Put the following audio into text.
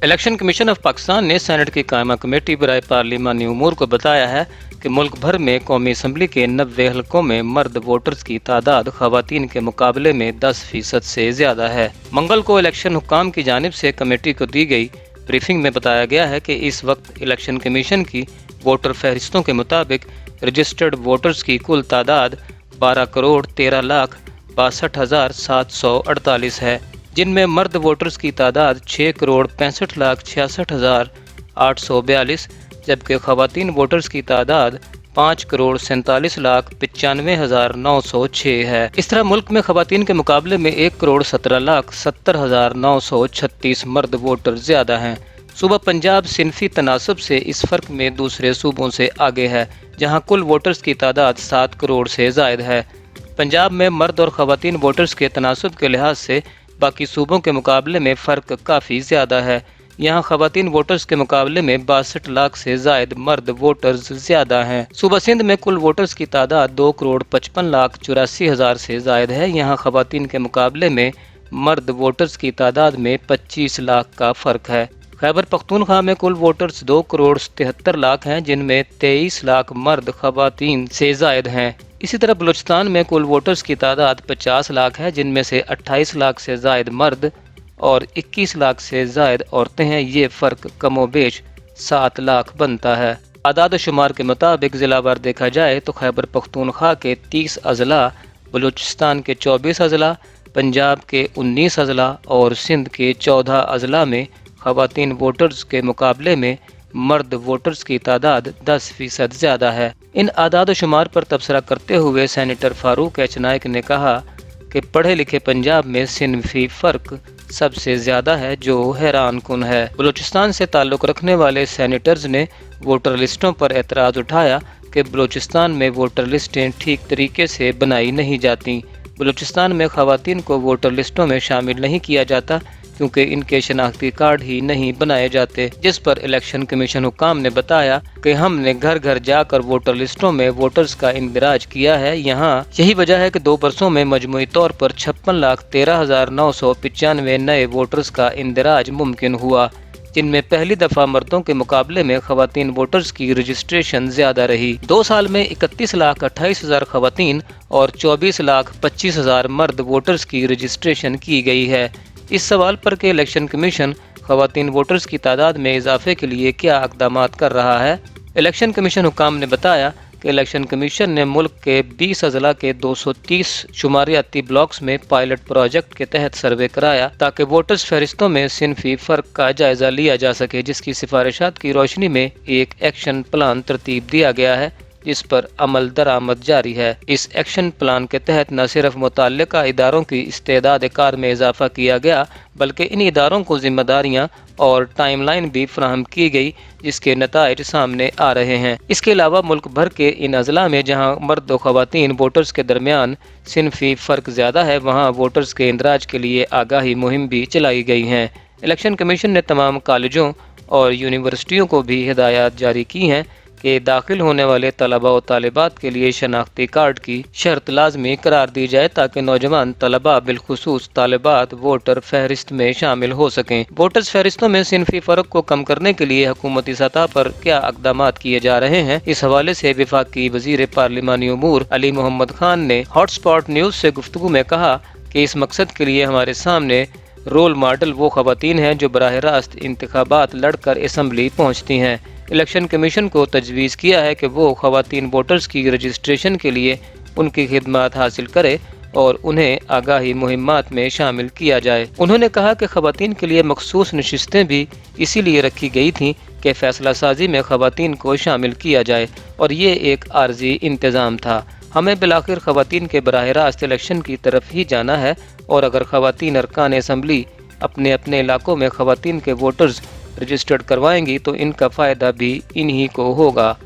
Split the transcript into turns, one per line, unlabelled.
Election commission of Pakistan ने senate की कायमा कमेटी बराए पार्लिमानी उमूर को बताया है कि मुल्क भर में कौमी असम्बली के 90 हलकों में मर्द वोटर्स की तादाद खवातीन के मुकाबले में 10% से ज्यादा है। मंगल को इलेक्शन हुक्काम की जानिब से कमेटी को दी गई ब्रीफिंग में बताया गया है कि इस वक्त इलेक्शन कमीशन की वोटर फहरिस्तों के मुताबिक रजिस्टर्ड वोटर्स की कुल तादाद 12,13,62,748 है, जिनमें मर्द वोटर्स की तादाद 6,65,66,842, जबकि खवातीन वोटर्स की तादाद 5,47,95,906 है। इस तरह मुल्क में खवातीन के मुकाबले में 1,17,70,936 मर्द वोटर ज्यादा हैं। सूबा पंजाब सिनफी तनासब से इस फर्क में दूसरे सूबों से आगे है, जहां कुल वोटर्स की तादाद 7 करोड़ से जायद है। पंजाब में मर्द और खवातीन वोटर्स के तनासब के लिहाज से बाकी सूबों के मुकाबले में फ़र्क काफ़ी ज़्यादा है। यहाँ खवातीन वोटर्स के मुकाबले में 62 लाख से जायद मर्द वोटर्स ज़्यादा हैं। सूबा सिंध में कुल वोटर्स की तादाद 2,55,84,000 से जायद है। यहाँ खवातीन के मुकाबले में मर्द वोटर्स की तादाद में 25 लाख का फ़र्क है। खैबर पख्तूनख्वा में कुल वोटर्स 2,73,00,000 हैं, जिनमें 23 लाख मर्द खवातीन से जायद हैं। इसी तरह बलूचिस्तान में कुल वोटर्स की तादाद 50 लाख है, जिनमें से 28 लाख से जायद मर्द और 21 लाख से जायद औरतें हैं। ये फ़र्क कमोबेश 7 लाख बनता है। आदाद शुमार के मुताबिक ज़िलावार देखा जाए तो खैबर पख्तूनख्वा के 30 अजला, बलूचिस्तान के 24 अजला, पंजाब के 19 अजला और सिंध के 14 अजला में खवातीन वोटर्स के मुकाबले में मर्द वोटर्स की तादाद 10% ज़्यादा है। इन आदाद शुमार पर तबसरा करते हुए सेनेटर फारूक एच नाइक ने कहा कि पढ़े लिखे पंजाब में सिनफी फ़र्क सबसे ज़्यादा है, जो हैरान कुन है। बलूचिस्तान से ताल्लुक़ रखने वाले सेनेटर्स ने वोटर लिस्टों पर एतराज़ उठाया कि बलूचिस्तान में वोटर लिस्टें ठीक तरीके से बनाई नहीं जाती। बलूचिस्तान में ख़वातीन को वोटर लिस्टों में शामिल नहीं किया जाता क्योंकि इनके शनाख्ती कार्ड ही नहीं बनाए जाते, जिस पर इलेक्शन कमीशन हुक्काम ने बताया कि हमने घर घर जाकर वोटर लिस्टों में वोटर्स का इंदराज किया है। यहाँ यही वजह है कि 2 बरसों में मजमूई तौर पर 56,13,995 नए वोटर्स का इंदराज मुमकिन हुआ, जिनमें पहली दफ़ा मर्दों के मुकाबले में खवातीन वोटर्स की रजिस्ट्रेशन ज़्यादा रही। 2 साल में 31,28,000 खवातीन और 24,25,000 मर्द वोटर्स की रजिस्ट्रेशन की गई है। इस सवाल पर कि इलेक्शन कमीशन खवातीन वोटर्स की तादाद में इजाफे के लिए क्या इक़दामात कर रहा है, इलेक्शन कमीशन हुक्काम ने बताया कि इलेक्शन कमीशन ने मुल्क के 20 अजला के 230 शुमारियाती ब्लॉक्स में पायलट प्रोजेक्ट के तहत सर्वे कराया ताकि वोटर्स फहरिस्तों में सिनफी फ़र्क का जायजा लिया जा सके, जिसकी सिफारिशात की रोशनी में एक एक्शन प्लान तरतीब दिया गया है, जिस पर अमल दरामद जारी है। इस एक्शन प्लान के तहत न सिर्फ मुतल्लिका इदारों की इस्तेदाद कार में इजाफा किया गया, बल्कि इन इदारों को जिम्मेदारियां और टाइमलाइन भी फराहम की गई, जिसके नताइज सामने आ रहे हैं। इसके अलावा मुल्क भर के इन अजला में जहां मर्द और खवातीन वोटर्स के दरमियान सिनफी फ़र्क ज़्यादा है, वहां वोटर्स के इंदराज के लिए आगाही मुहिम भी चलाई गई हैं। इलेक्शन कमीशन ने तमाम कॉलेजों और यूनिवर्सिटियों को भी हिदायत जारी की हैं कि दाखिल होने वाले तलबा और तालिबात के लिए शनाख्ती कार्ड की शर्त लाजमी करार दी जाए ताकि नौजवान तलबा बिलखुसूस तालिबात वोटर फहरिस्त में शामिल हो सकें। वोटर्स फहरिस्तों में सिनफी फ़र्क को कम करने के लिए हुकूमती सतह पर क्या इक़दामात किए जा रहे हैं, इस हवाले से वफाकी वज़ीर पार्लिमानी उमूर अली मोहम्मद खान ने हॉटस्पॉट न्यूज़ से गुफ्तगू में कहा कि इस मकसद के लिए हमारे सामने रोल मॉडल वो खवातीन हैं जो बराह रास्त इंतखाबात लड़कर असम्बली पहुँचती हैं। इलेक्शन कमीशन को तजवीज़ किया है कि वो खवातीन वोटर्स की रजिस्ट्रेशन के लिए उनकी खिदमत हासिल करे और उन्हें आगाही मुहिम्मात में शामिल किया जाए। उन्होंने कहा कि खवातीन के लिए मखसूस नशिस्तें भी इसीलिए रखी गई थीं कि फ़ैसला साजी में खवातीन को शामिल किया जाए और ये एक आर्जी इंतज़ाम था। हमें बिलाखिर खवातीन के बराह रास्त इलेक्शन की तरफ ही जाना है और अगर खवातीन अरकान असम्बली अपने अपने इलाकों में खवातीन के वोटर्स रजिस्टर्ड करवाएंगी तो इनका फ़ायदा भी इन्हीं को होगा।